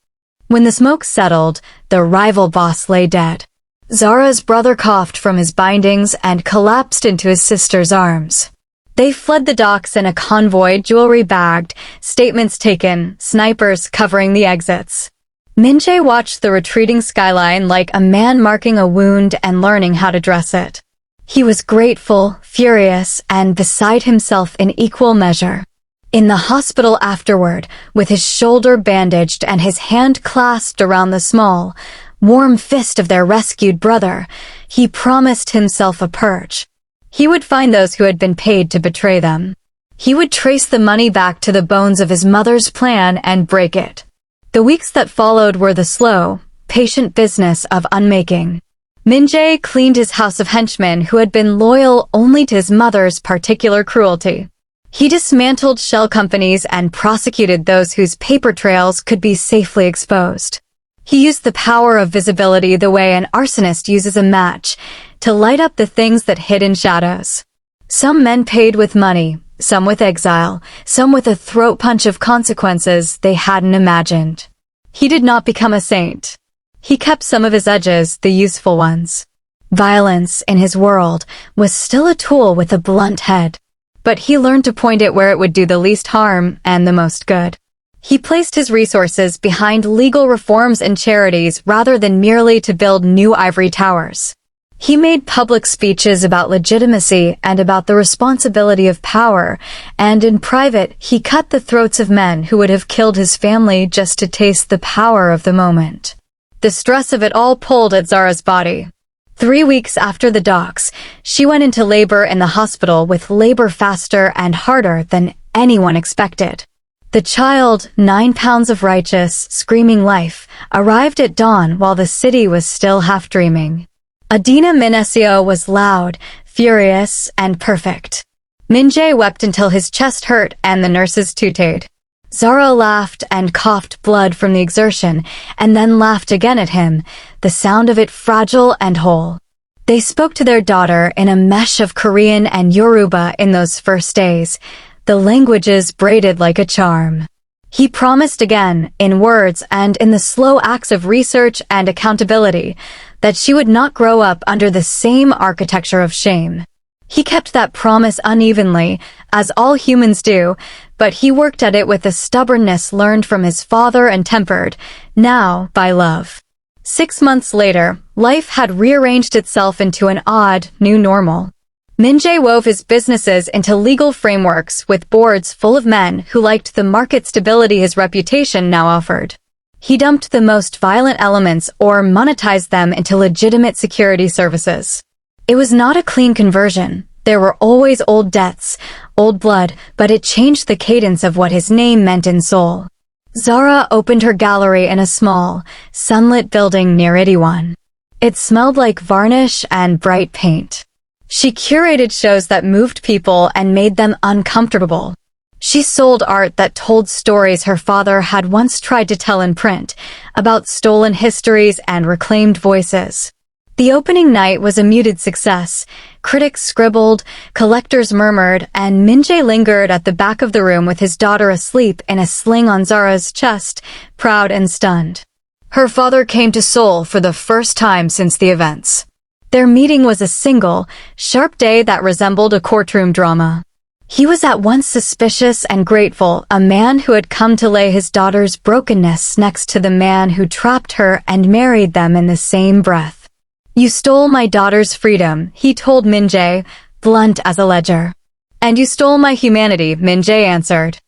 When the smoke settled, the rival boss lay dead. Zara's brother coughed from his bindings and collapsed into his sister's arms. They fled the docks in a convoy, jewelry bagged, statements taken, snipers covering the exits. Min-jae watched the retreating skyline like a man marking a wound and learning how to dress it. He was grateful, furious, and beside himself in equal measure. In the hospital afterward, with his shoulder bandaged and his hand clasped around the small, warm fist of their rescued brother, he promised himself a purge. He would find those who had been paid to betray them. He would trace the money back to the bones of his mother's plan and break it. The weeks that followed were the slow, patient business of unmaking. Min-jae cleaned his house of henchmen who had been loyal only to his mother's particular cruelty. He dismantled shell companies and prosecuted those whose paper trails could be safely exposed. He used the power of visibility the way an arsonist uses a match to light up the things that hid in shadows. Some men paid with money, some with exile, some with a throat punch of consequences they hadn't imagined. He did not become a saint. He kept some of his edges, the useful ones. Violence, in his world, was still a tool with a blunt head. But he learned to point it where it would do the least harm and the most good. He placed his resources behind legal reforms and charities rather than merely to build new ivory towers. He made public speeches about legitimacy and about the responsibility of power, and in private, he cut the throats of men who would have killed his family just to taste the power of the moment. The stress of it all pulled at Zara's body. 3 weeks after the docks, she went into labor in the hospital with labor faster and harder than anyone expected. The child, 9 pounds of righteous, screaming life, arrived at dawn while the city was still half dreaming. Adina Minesio was loud, furious, and perfect. Minjae wept until his chest hurt and the nurses tooted. Zara laughed and coughed blood from the exertion, and then laughed again at him, the sound of it fragile and whole. They spoke to their daughter in a mesh of Korean and Yoruba in those first days, the languages braided like a charm. He promised again, in words and in the slow acts of research and accountability, that she would not grow up under the same architecture of shame. He kept that promise unevenly, as all humans do, but he worked at it with a stubbornness learned from his father and tempered, now, by love. 6 months later, life had rearranged itself into an odd, new normal. Minjae wove his businesses into legal frameworks with boards full of men who liked the market stability his reputation now offered. He dumped the most violent elements or monetized them into legitimate security services. It was not a clean conversion. There were always old debts, old blood, but it changed the cadence of what his name meant in Seoul. Zara opened her gallery in a small, sunlit building near Itaewon. It smelled like varnish and bright paint. She curated shows that moved people and made them uncomfortable. She sold art that told stories her father had once tried to tell in print, about stolen histories and reclaimed voices. The opening night was a muted success. Critics scribbled, collectors murmured, and Minjae lingered at the back of the room with his daughter asleep in a sling on Zara's chest, proud and stunned. Her father came to Seoul for the first time since the events. Their meeting was a single, sharp day that resembled a courtroom drama. He was at once suspicious and grateful, a man who had come to lay his daughter's brokenness next to the man who trapped her and married them in the same breath. "You stole my daughter's freedom," he told Minjae, blunt as a ledger. "And you stole my humanity," Minjae answered.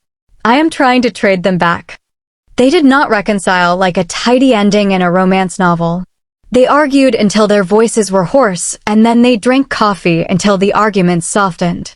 "I am trying to trade them back." They did not reconcile like a tidy ending in a romance novel. They argued until their voices were hoarse, and then they drank coffee until the arguments softened.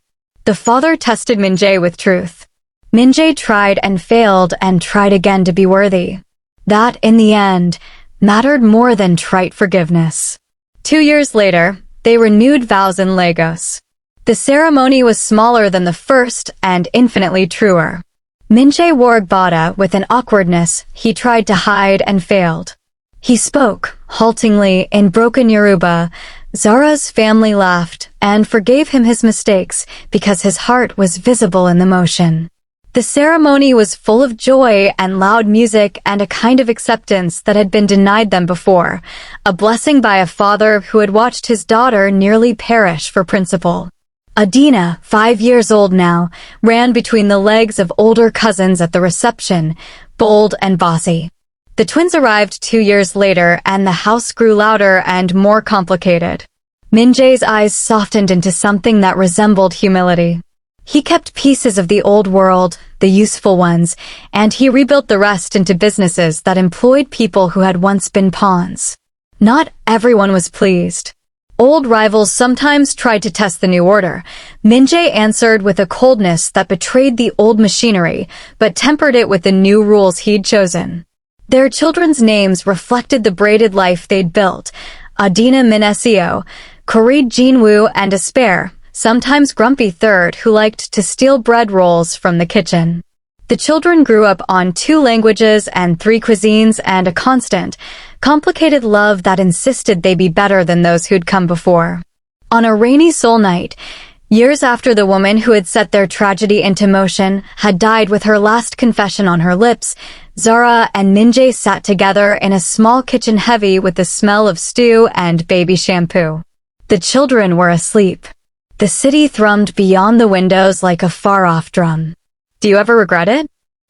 The father tested Minjae with truth. Minjae tried and failed and tried again to be worthy. That, in the end, mattered more than trite forgiveness. 2 years later, they renewed vows in Lagos. The ceremony was smaller than the first and infinitely truer. Minjae wore agbada with an awkwardness he tried to hide and failed. He spoke, haltingly, in broken Yoruba. Zara's family laughed and forgave him his mistakes because his heart was visible in the motion. The ceremony was full of joy and loud music and a kind of acceptance that had been denied them before, a blessing by a father who had watched his daughter nearly perish for principle. Adina, 5 years old now, ran between the legs of older cousins at the reception, bold and bossy. The twins arrived 2 years later, and the house grew louder and more complicated. Minjae's eyes softened into something that resembled humility. He kept pieces of the old world, the useful ones, and he rebuilt the rest into businesses that employed people who had once been pawns. Not everyone was pleased. Old rivals sometimes tried to test the new order. Minjae answered with a coldness that betrayed the old machinery, but tempered it with the new rules he'd chosen. Their children's names reflected the braided life they'd built: Adina Minesio, Corid Jinwoo, and a spare, sometimes grumpy third who liked to steal bread rolls from the kitchen. The children grew up on 2 languages and 3 cuisines and a constant, complicated love that insisted they be better than those who'd come before. On a rainy Seoul night, years after the woman who had set their tragedy into motion had died with her last confession on her lips, Zara and Minjae sat together in a small kitchen heavy with the smell of stew and baby shampoo. The children were asleep. The city thrummed beyond the windows like a far-off drum. "Do you ever regret it?"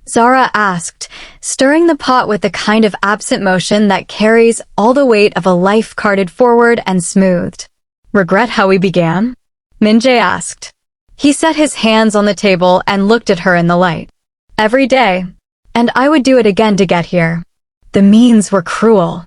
Zara asked, stirring the pot with the kind of absent motion that carries all the weight of a life carted forward and smoothed. "Regret how we began?" Minjae asked. He set his hands on the table and looked at her in the light. "Every day. And I would do it again to get here. The means were cruel.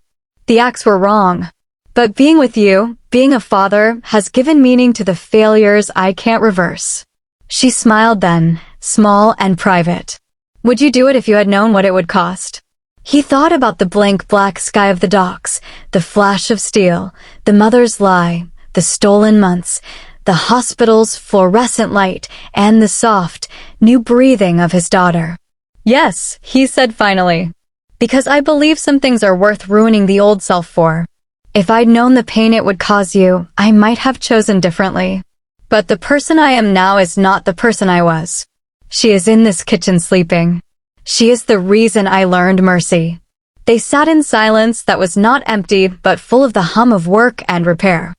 The acts were wrong. But being with you, being a father, has given meaning to the failures I can't reverse." She smiled then, small and private. "Would you do it if you had known what it would cost?" He thought about the blank black sky of the docks, the flash of steel, the mother's lie, the stolen months, the hospital's fluorescent light, and the soft, new breathing of his daughter. "Yes," he said finally. "Because I believe some things are worth ruining the old self for. If I'd known the pain it would cause you, I might have chosen differently. But the person I am now is not the person I was. She is in this kitchen sleeping. She is the reason I learned mercy." They sat in silence that was not empty but full of the hum of work and repair.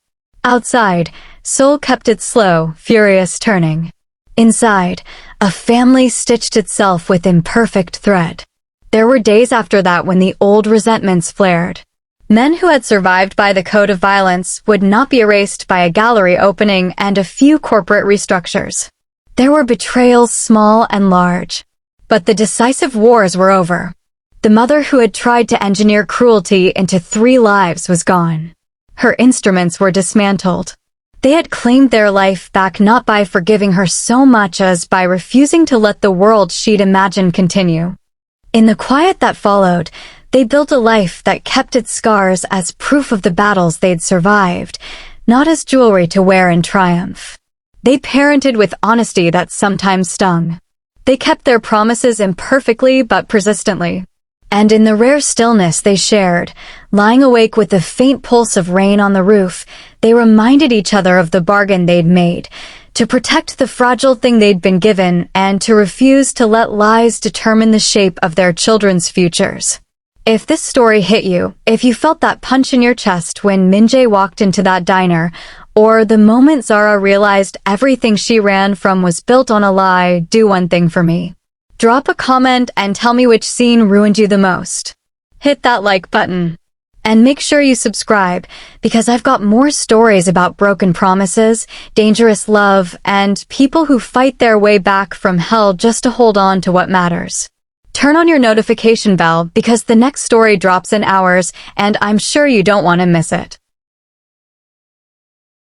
Outside, Seoul kept its slow, furious turning. Inside, a family stitched itself with imperfect thread. There were days after that when the old resentments flared. Men who had survived by the code of violence would not be erased by a gallery opening and a few corporate restructures. There were betrayals small and large. But the decisive wars were over. The mother who had tried to engineer cruelty into 3 lives was gone. Her instruments were dismantled. They had claimed their life back not by forgiving her so much as by refusing to let the world she'd imagined continue. In the quiet that followed, they built a life that kept its scars as proof of the battles they'd survived, not as jewelry to wear in triumph. They parented with honesty that sometimes stung. They kept their promises imperfectly but persistently. And in the rare stillness they shared, lying awake with the faint pulse of rain on the roof, they reminded each other of the bargain they'd made, to protect the fragile thing they'd been given and to refuse to let lies determine the shape of their children's futures. If this story hit you, if you felt that punch in your chest when Minjae walked into that diner, or the moment Zara realized everything she ran from was built on a lie, do one thing for me. Drop a comment and tell me which scene ruined you the most. Hit that like button. And make sure you subscribe, because I've got more stories about broken promises, dangerous love, and people who fight their way back from hell just to hold on to what matters. Turn on your notification bell because the next story drops in hours, and I'm sure you don't want to miss it.